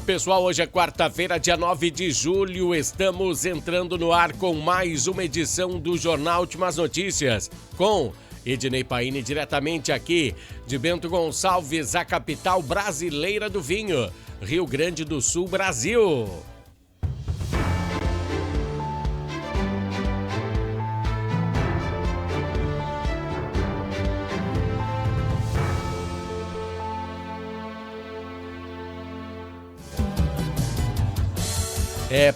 Pessoal, hoje é quarta-feira, dia 9 de julho, estamos entrando no ar com mais uma edição do Jornal Últimas Notícias, com Ednei Paine, diretamente aqui de Bento Gonçalves, a capital brasileira do vinho, Rio Grande do Sul, Brasil.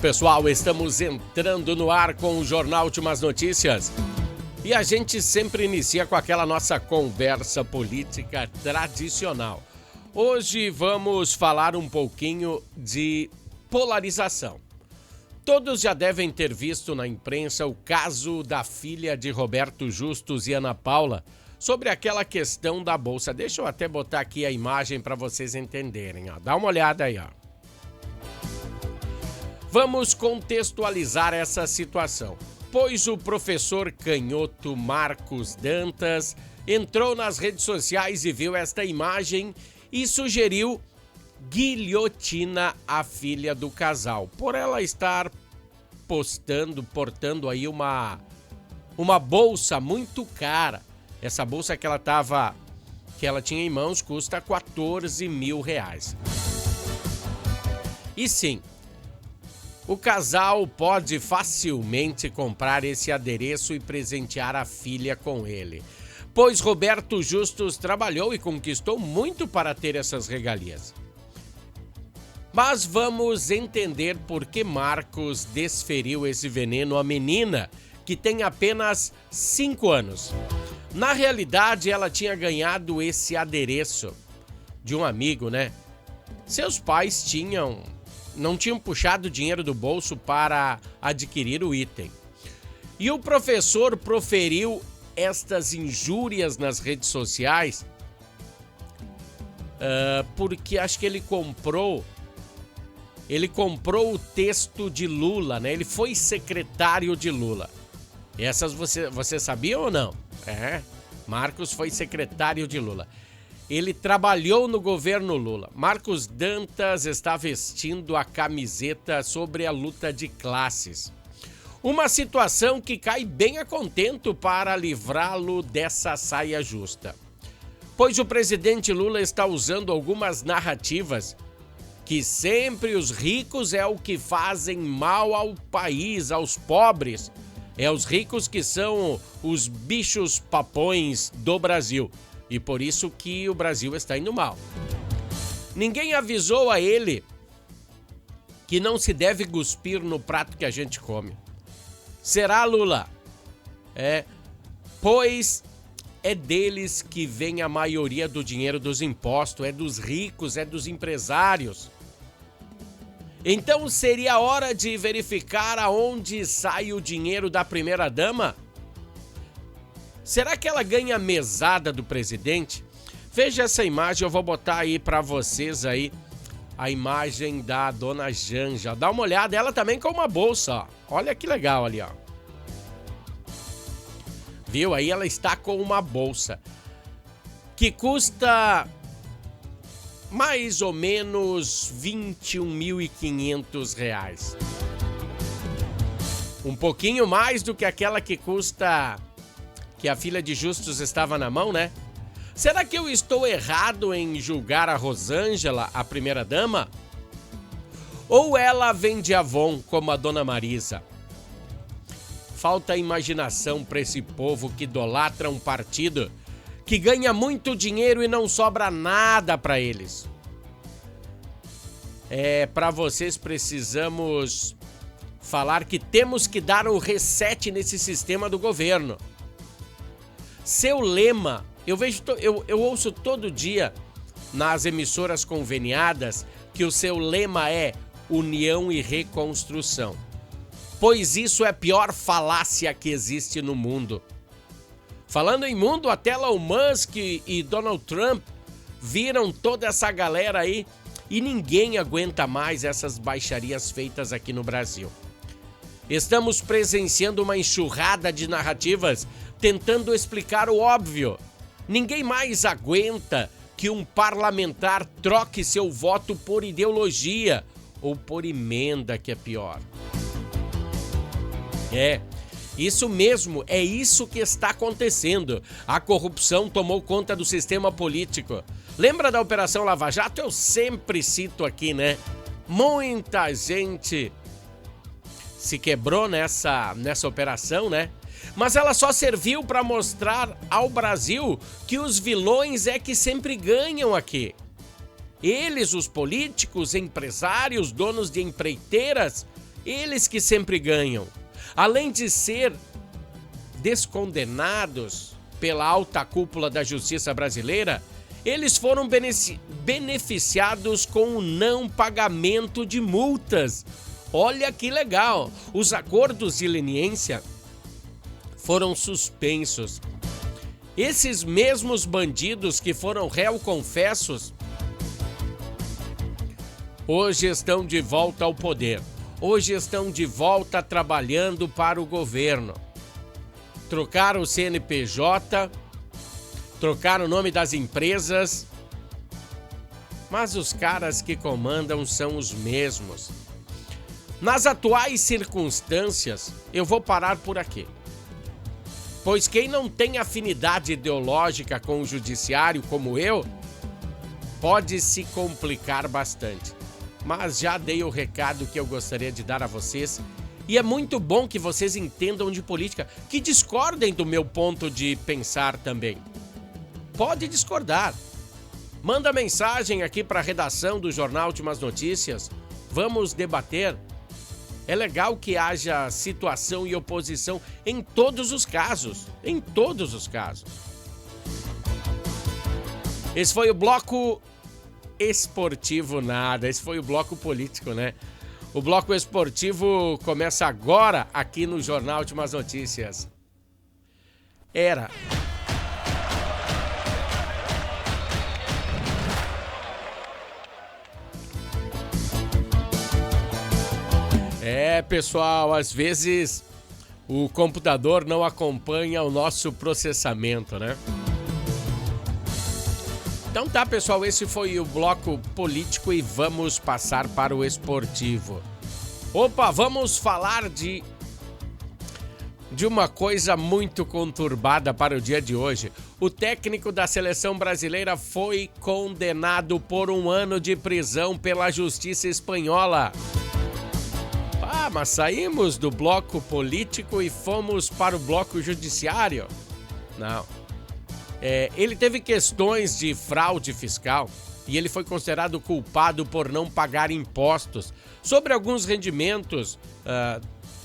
Pessoal, estamos entrando no ar com o Jornal Últimas Notícias e a gente sempre inicia com aquela nossa conversa política tradicional. Hoje vamos falar um pouquinho de polarização. Todos já devem ter visto na imprensa o caso da filha de Roberto Justus e Ana Paula sobre aquela questão da bolsa. Deixa eu até botar aqui a imagem para vocês entenderem. Dá uma olhada aí, ó. Vamos contextualizar essa situação, pois o professor canhoto Marcos Dantas entrou nas redes sociais e viu esta imagem e sugeriu guilhotina a filha do casal, por ela estar portando aí uma bolsa muito cara. Essa bolsa que ela tinha em mãos custa 14 mil reais. E sim, o casal pode facilmente comprar esse adereço e presentear a filha com ele, pois Roberto Justus trabalhou e conquistou muito para ter essas regalias. Mas vamos entender por que Marcos desferiu esse veneno à menina, que tem apenas 5 anos. Na realidade, ela tinha ganhado esse adereço de um amigo, né? Seus pais não tinham puxado dinheiro do bolso para adquirir o item. E o professor proferiu estas injúrias nas redes sociais porque acho que ele comprou o texto de Lula, né? Ele foi secretário de Lula. Essas você sabia ou não? Marcos foi secretário de Lula. Ele trabalhou no governo Lula. Marcos Dantas está vestindo a camiseta sobre a luta de classes. Uma situação que cai bem a contento para livrá-lo dessa saia justa. Pois o presidente Lula está usando algumas narrativas que sempre os ricos é o que fazem mal ao país, aos pobres. É os ricos que são os bichos papões do Brasil. E por isso que o Brasil está indo mal. Ninguém avisou a ele que não se deve cuspir no prato que a gente come. Será, Lula? Pois é deles que vem a maioria do dinheiro dos impostos, é dos ricos, é dos empresários. Então seria hora de verificar aonde sai o dinheiro da primeira-dama? Será que ela ganha mesada do presidente? Veja essa imagem, eu vou botar aí pra vocês aí a imagem da dona Janja. Dá uma olhada, ela também com uma bolsa, ó. Olha que legal ali, ó. Viu? Aí ela está com uma bolsa que custa mais ou menos R$21.500. Um pouquinho mais do que aquela que a filha de Justus estava na mão, né? Será que eu estou errado em julgar a Rosângela, a primeira-dama? Ou ela vem de Avon, como a dona Marisa? Falta imaginação para esse povo que idolatra um partido que ganha muito dinheiro e não sobra nada para eles. Para vocês precisamos falar que temos que dar um reset nesse sistema do governo. Seu lema, eu ouço todo dia nas emissoras conveniadas que o seu lema é união e reconstrução. Pois isso é a pior falácia que existe no mundo. Falando em mundo, até Elon Musk e Donald Trump viram toda essa galera aí e ninguém aguenta mais essas baixarias feitas aqui no Brasil. Estamos presenciando uma enxurrada de narrativas tentando explicar o óbvio. Ninguém mais aguenta que um parlamentar troque seu voto por ideologia ou por emenda, que é pior. Isso mesmo, é isso que está acontecendo. A corrupção tomou conta do sistema político. Lembra da Operação Lava Jato? Eu sempre cito aqui, né? Muita gente se quebrou nessa operação, né? Mas ela só serviu para mostrar ao Brasil que os vilões é que sempre ganham aqui. Eles, os políticos, empresários, donos de empreiteiras, eles que sempre ganham. Além de ser descondenados pela alta cúpula da justiça brasileira, eles foram beneficiados com o não pagamento de multas. Olha que legal! Os acordos de leniência foram suspensos. Esses mesmos bandidos que foram réu confessos hoje estão de volta ao poder. Hoje estão de volta trabalhando para o governo. Trocaram o CNPJ, trocaram o nome das empresas, mas os caras que comandam são os mesmos. Nas atuais circunstâncias, eu vou parar por aqui. Pois quem não tem afinidade ideológica com o judiciário como eu, pode se complicar bastante. Mas já dei o recado que eu gostaria de dar a vocês. E é muito bom que vocês entendam de política, que discordem do meu ponto de pensar também. Pode discordar. Manda mensagem aqui para a redação do Jornal Últimas Notícias. Vamos debater. É legal que haja situação e oposição em todos os casos. Em todos os casos. Esse foi o bloco esportivo nada. Esse foi o bloco político, né? O bloco esportivo começa agora aqui no Jornal Últimas Notícias. Era. Pessoal, às vezes o computador não acompanha o nosso processamento, né? Então tá, pessoal, esse foi o bloco político e vamos passar para o esportivo. Opa, vamos falar de uma coisa muito conturbada para o dia de hoje. O técnico da seleção brasileira foi condenado por 1 ano de prisão pela justiça espanhola. Mas saímos do bloco político e fomos para o bloco judiciário? Não. Ele teve questões de fraude fiscal e ele foi considerado culpado por não pagar impostos sobre alguns rendimentos,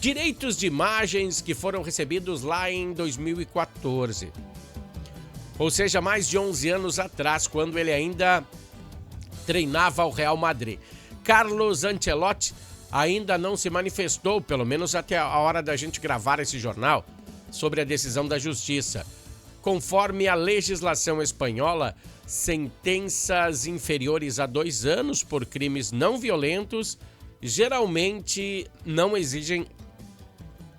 direitos de imagens que foram recebidos lá em 2014. Ou seja, mais de 11 anos atrás, quando ele ainda treinava o Real Madrid. Carlos Ancelotti ainda não se manifestou, pelo menos até a hora da gente gravar esse jornal, sobre a decisão da justiça. Conforme a legislação espanhola, sentenças inferiores a 2 anos por crimes não violentos geralmente não exigem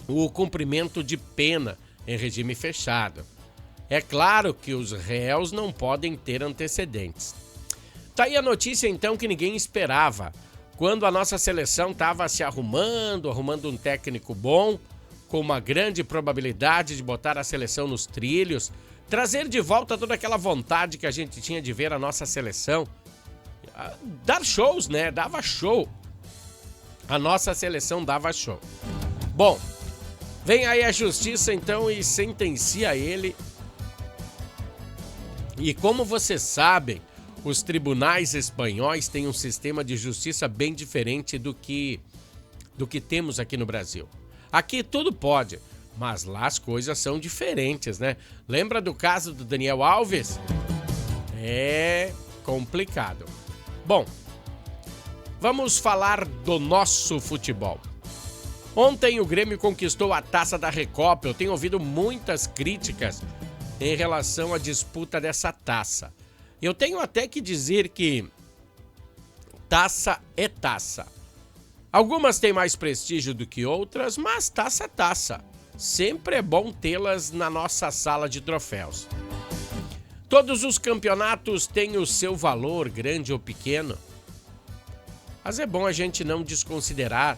o cumprimento de pena em regime fechado. É claro que os réus não podem ter antecedentes. Tá aí a notícia então que ninguém esperava. Quando a nossa seleção estava se arrumando um técnico bom, com uma grande probabilidade de botar a seleção nos trilhos, trazer de volta toda aquela vontade que a gente tinha de ver a nossa seleção, dar shows, né? Dava show. A nossa seleção dava show. Bom, vem aí a justiça então e sentencia ele. E como vocês sabem, os tribunais espanhóis têm um sistema de justiça bem diferente do que temos aqui no Brasil. Aqui tudo pode, mas lá as coisas são diferentes, né? Lembra do caso do Daniel Alves? É complicado. Bom, vamos falar do nosso futebol. Ontem o Grêmio conquistou a taça da Recopa. Eu tenho ouvido muitas críticas em relação à disputa dessa taça. Eu tenho até que dizer que taça é taça. Algumas têm mais prestígio do que outras, mas taça é taça. Sempre é bom tê-las na nossa sala de troféus. Todos os campeonatos têm o seu valor, grande ou pequeno. Mas é bom a gente não desconsiderar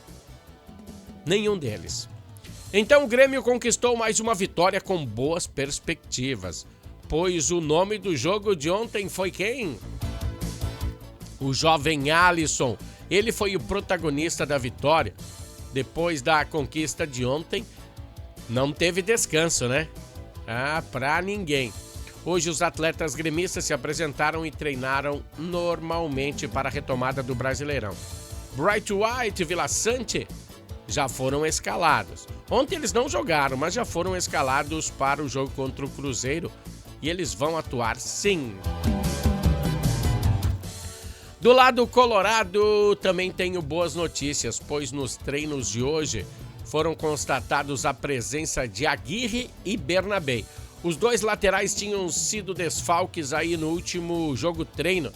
nenhum deles. Então o Grêmio conquistou mais uma vitória com boas perspectivas, pois o nome do jogo de ontem foi quem? O jovem Alisson. Ele foi o protagonista da vitória. Depois da conquista de ontem, não teve descanso, né? Pra ninguém. Hoje os atletas gremistas se apresentaram e treinaram normalmente para a retomada do Brasileirão. Bright White e Vila Sante já foram escalados. Ontem eles não jogaram, mas já foram escalados para o jogo contra o Cruzeiro e eles vão atuar sim. Do lado colorado também tenho boas notícias, pois nos treinos de hoje foram constatados a presença de Aguirre e Bernabé. Os dois laterais tinham sido desfalques aí no último jogo treino.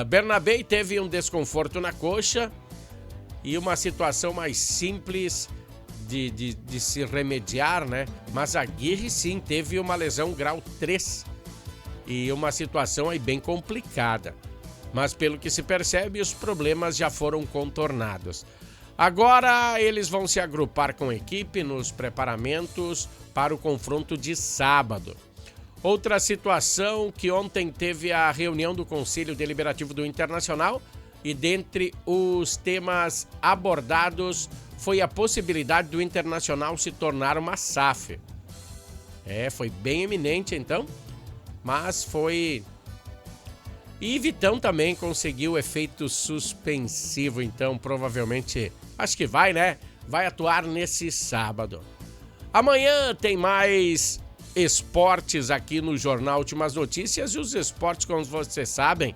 Bernabé teve um desconforto na coxa e uma situação mais simples de se remediar, né? Mas Aguirre sim teve uma lesão grau 3 e uma situação aí bem complicada. Mas pelo que se percebe, os problemas já foram contornados. Agora eles vão se agrupar com a equipe nos preparamentos para o confronto de sábado. Outra situação que ontem teve a reunião do Conselho Deliberativo do Internacional e dentre os temas abordados foi a possibilidade do Internacional se tornar uma SAF. Foi bem eminente então, mas foi... E Vitão também conseguiu efeito suspensivo, então provavelmente, acho que vai, né? Vai atuar nesse sábado. Amanhã tem mais esportes aqui no Jornal Últimas Notícias e os esportes, como vocês sabem,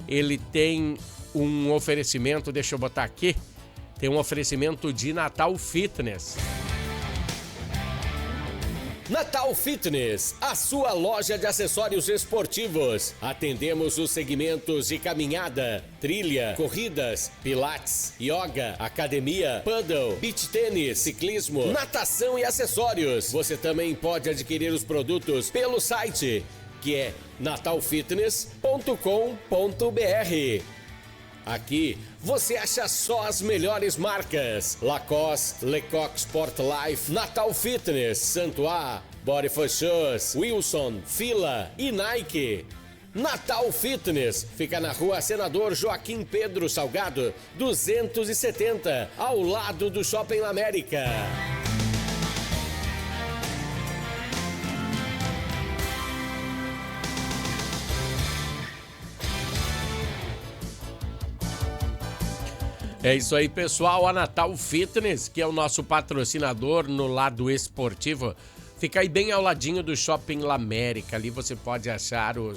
ele tem um oferecimento, deixa eu botar aqui, tem um oferecimento de Natal Fitness. Natal Fitness, a sua loja de acessórios esportivos. Atendemos os segmentos de caminhada, trilha, corridas, pilates, yoga, academia, paddle, beach tênis, ciclismo, natação e acessórios. Você também pode adquirir os produtos pelo site, que é natalfitness.com.br. Aqui você acha só as melhores marcas: Lacoste, Lecoq Sport Life, Natal Fitness, Santois, Body for Shoes, Wilson, Fila e Nike. Natal Fitness fica na rua Senador Joaquim Pedro Salgado, 270, ao lado do Shopping América. É isso aí, pessoal. A Natal Fitness, que é o nosso patrocinador no lado esportivo, fica aí bem ao ladinho do Shopping La América. Ali você pode achar o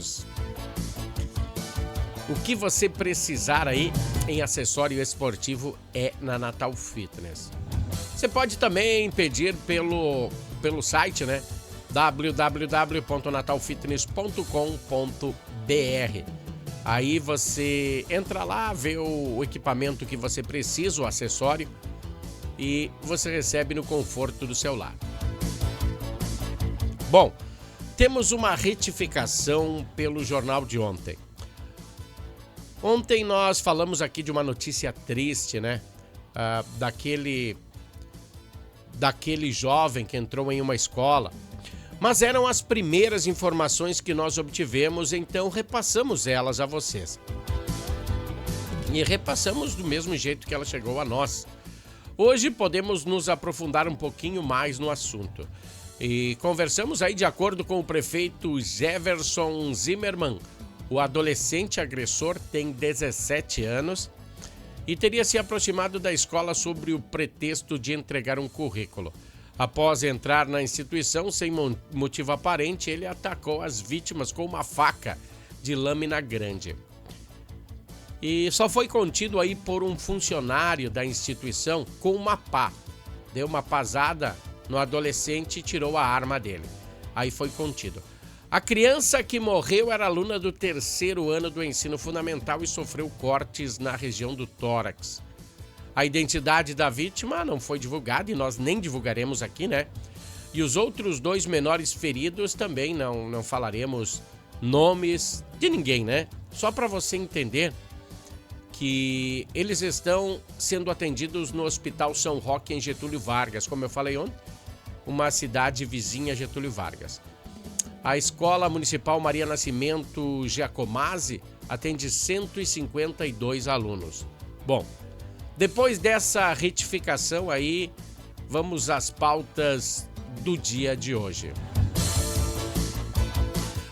que você precisar aí em acessório esportivo é na Natal Fitness. Você pode também pedir pelo site, né? www.natalfitness.com.br. Aí você entra lá, vê o equipamento que você precisa, o acessório, e você recebe no conforto do seu lar. Bom, temos uma retificação pelo jornal de ontem. Ontem nós falamos aqui de uma notícia triste, né? Daquele jovem que entrou em uma escola. Mas eram as primeiras informações que nós obtivemos, então repassamos elas a vocês. E repassamos do mesmo jeito que ela chegou a nós. Hoje podemos nos aprofundar um pouquinho mais no assunto. E conversamos aí de acordo com o prefeito Jefferson Zimmermann. O adolescente agressor tem 17 anos e teria se aproximado da escola sob o pretexto de entregar um currículo. Após entrar na instituição sem motivo aparente, ele atacou as vítimas com uma faca de lâmina grande. E só foi contido aí por um funcionário da instituição com uma pá. Deu uma pasada no adolescente e tirou a arma dele. Aí foi contido. A criança que morreu era aluna do 3º ano do ensino fundamental e sofreu cortes na região do tórax. A identidade da vítima não foi divulgada e nós nem divulgaremos aqui, né? E os outros 2 menores feridos também não falaremos nomes de ninguém, né? Só para você entender que eles estão sendo atendidos no Hospital São Roque em Getúlio Vargas, como eu falei ontem, uma cidade vizinha a Getúlio Vargas. A Escola Municipal Maria Nascimento Giacomazzi atende 152 alunos. Bom, depois dessa retificação aí, vamos às pautas do dia de hoje.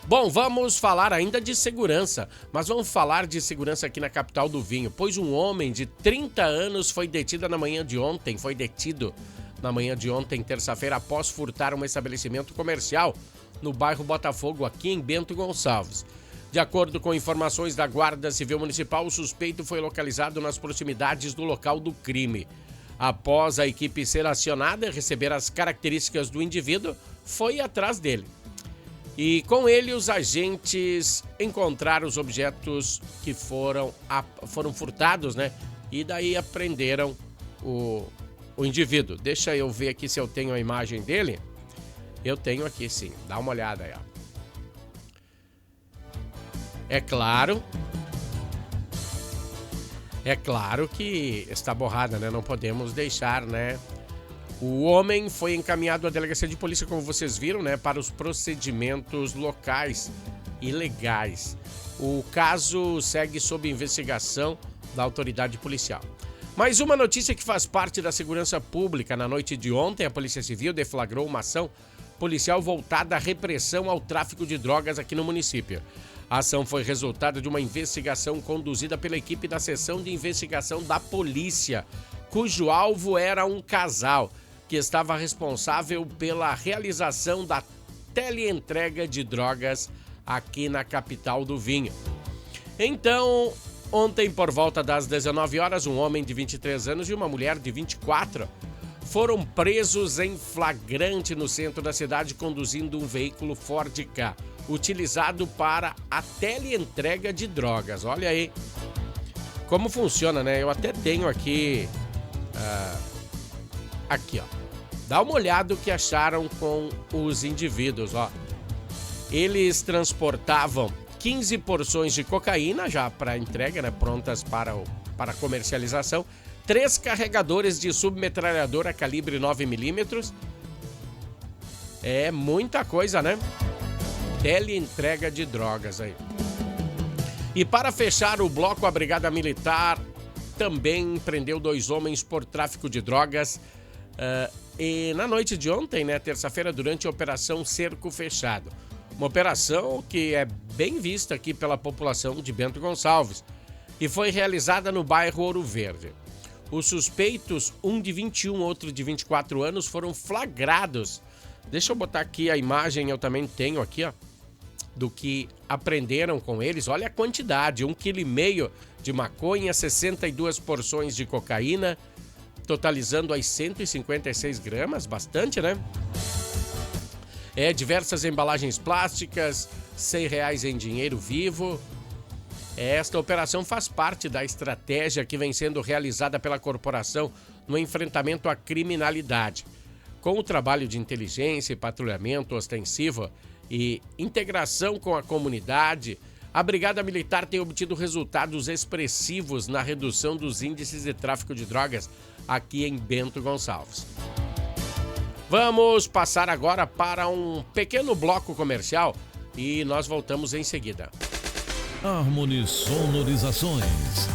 Bom, vamos falar ainda de segurança, mas vamos falar de segurança aqui na capital do vinho, pois um homem de 30 anos foi detido na manhã de ontem, terça-feira, após furtar um estabelecimento comercial no bairro Botafogo, aqui em Bento Gonçalves. De acordo com informações da Guarda Civil Municipal, o suspeito foi localizado nas proximidades do local do crime. Após a equipe ser acionada e receber as características do indivíduo, foi atrás dele. E com ele, os agentes encontraram os objetos que foram furtados, né? E daí apreenderam o indivíduo. Deixa eu ver aqui se eu tenho a imagem dele. Eu tenho aqui sim, dá uma olhada aí, ó. É claro que está borrada, né? Não podemos deixar, né? O homem foi encaminhado à delegacia de polícia, como vocês viram, né? Para os procedimentos locais e legais. O caso segue sob investigação da autoridade policial. Mais uma notícia que faz parte da segurança pública. Na noite de ontem, a Polícia Civil deflagrou uma ação policial voltada à repressão ao tráfico de drogas aqui no município. A ação foi resultado de uma investigação conduzida pela equipe da Seção de Investigação da Polícia, cujo alvo era um casal que estava responsável pela realização da teleentrega de drogas aqui na capital do vinho. Então, ontem, por volta das 19 horas, um homem de 23 anos e uma mulher de 24 foram presos em flagrante no centro da cidade conduzindo um veículo Ford Ka, utilizado para a teleentrega de drogas. Olha aí como funciona, né? Eu até tenho aqui, aqui, ó. Dá uma olhada o que acharam com os indivíduos, ó. Eles transportavam 15 porções de cocaína já para entrega, né? Prontas para comercialização. 3 carregadores de submetralhadora calibre 9mm. É muita coisa, né? Teleentrega de drogas aí. E para fechar o bloco, a Brigada Militar também prendeu 2 homens por tráfico de drogas. E na noite de ontem, né, terça-feira, durante a Operação Cerco Fechado. Uma operação que é bem vista aqui pela população de Bento Gonçalves e foi realizada no bairro Ouro Verde. Os suspeitos, um de 21, outro de 24 anos, foram flagrados. Deixa eu botar aqui a imagem, eu também tenho aqui, ó, do que apreenderam com eles. Olha a quantidade, 1,5 kg de maconha, 62 porções de cocaína, totalizando aí 156 gramas, bastante, né? Diversas embalagens plásticas, R$100 em dinheiro vivo. Esta operação faz parte da estratégia que vem sendo realizada pela corporação no enfrentamento à criminalidade. Com o trabalho de inteligência e patrulhamento ostensivo e integração com a comunidade, a Brigada Militar tem obtido resultados expressivos na redução dos índices de tráfico de drogas aqui em Bento Gonçalves. Vamos passar agora para um pequeno bloco comercial e nós voltamos em seguida. Harmony Sonorizações.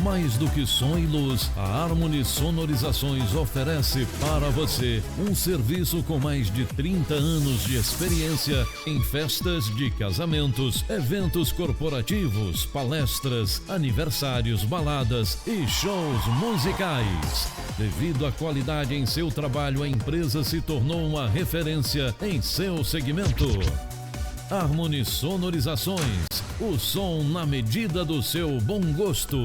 Mais do que som e luz, a Harmony Sonorizações oferece para você um serviço com mais de 30 anos de experiência em festas de casamentos, eventos corporativos, palestras, aniversários, baladas e shows musicais. Devido à qualidade em seu trabalho, a empresa se tornou uma referência em seu segmento. Harmony Sonorizações, o som na medida do seu bom gosto.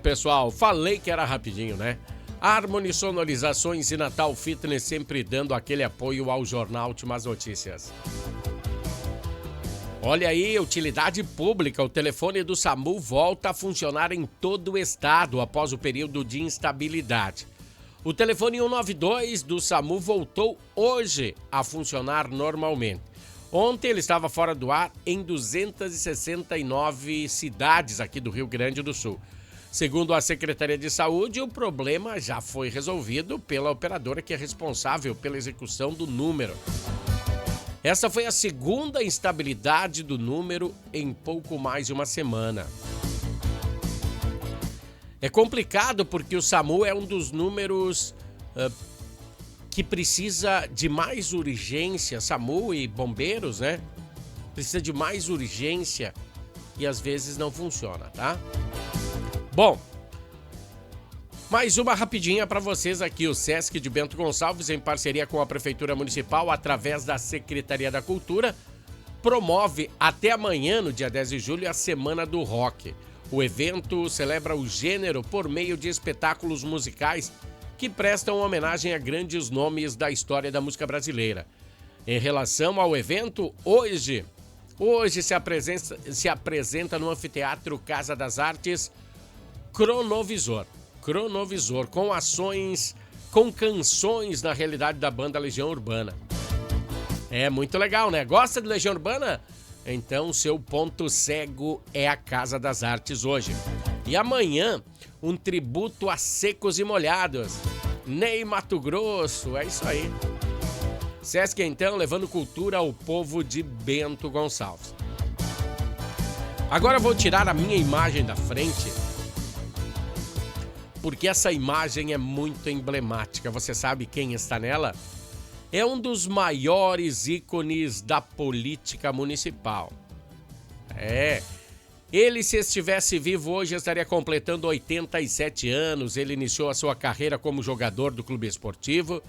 Pessoal, falei que era rapidinho, né? Harmony Sonorizações e Natal Fitness sempre dando aquele apoio ao Jornal Últimas Notícias. Olha aí, utilidade pública, o telefone do SAMU volta a funcionar em todo o estado após o período de instabilidade. O telefone 192 do SAMU voltou hoje a funcionar normalmente. Ontem ele estava fora do ar em 269 cidades aqui do Rio Grande do Sul. Segundo a Secretaria de Saúde, o problema já foi resolvido pela operadora que é responsável pela execução do número. Essa foi a segunda instabilidade do número em pouco mais de uma semana. É complicado porque o SAMU é um dos números que precisa de mais urgência. SAMU e bombeiros, né? Precisa de mais urgência e às vezes não funciona, tá? Bom, mais uma rapidinha para vocês aqui. O Sesc de Bento Gonçalves, em parceria com a Prefeitura Municipal, através da Secretaria da Cultura, promove até amanhã, no dia 10 de julho, a Semana do Rock. O evento celebra o gênero por meio de espetáculos musicais que prestam homenagem a grandes nomes da história da música brasileira. Em relação ao evento, hoje se apresenta no Anfiteatro Casa das Artes Cronovisor, com ações, com canções na realidade da banda Legião Urbana. É muito legal, né? Gosta de Legião Urbana? Então, seu ponto cego é a Casa das Artes hoje. E amanhã, um tributo a Secos e Molhados. Ney Mato Grosso, é isso aí. Sesc, então, levando cultura ao povo de Bento Gonçalves. Agora eu vou tirar a minha imagem da frente, porque essa imagem é muito emblemática. Você sabe quem está nela? É um dos maiores ícones da política municipal. Ele, se estivesse vivo hoje, estaria completando 87 anos. Ele iniciou a sua carreira como jogador do Clube Esportivo.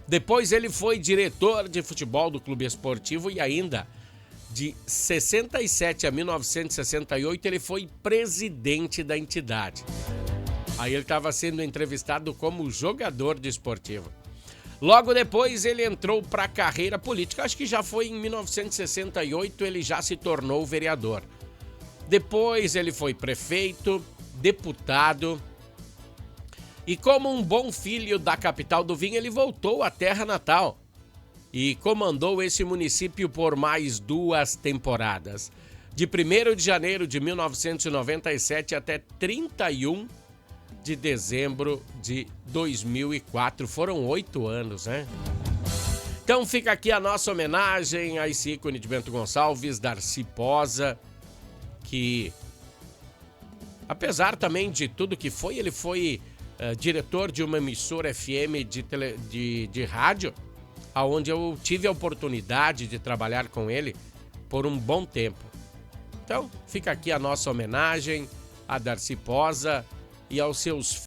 Depois ele foi diretor de futebol do Clube Esportivo e ainda, de 67 a 1968, ele foi presidente da entidade. Aí ele estava sendo entrevistado como jogador de esportivo. Logo depois ele entrou para a carreira política, acho que já foi em 1968, ele já se tornou vereador. Depois ele foi prefeito, deputado e, como um bom filho da capital do vinho, ele voltou à terra natal e comandou esse município por mais 2 temporadas. De 1º de janeiro de 1997 até 31 de dezembro de 2004. Foram 8 anos, né? Então fica aqui a nossa homenagem a esse ícone de Bento Gonçalves, Darcy Posa, que, apesar também de tudo que foi, ele foi diretor de uma emissora FM de rádio, onde eu tive a oportunidade de trabalhar com ele por um bom tempo. Então fica aqui a nossa homenagem a Darcy Posa e aos seus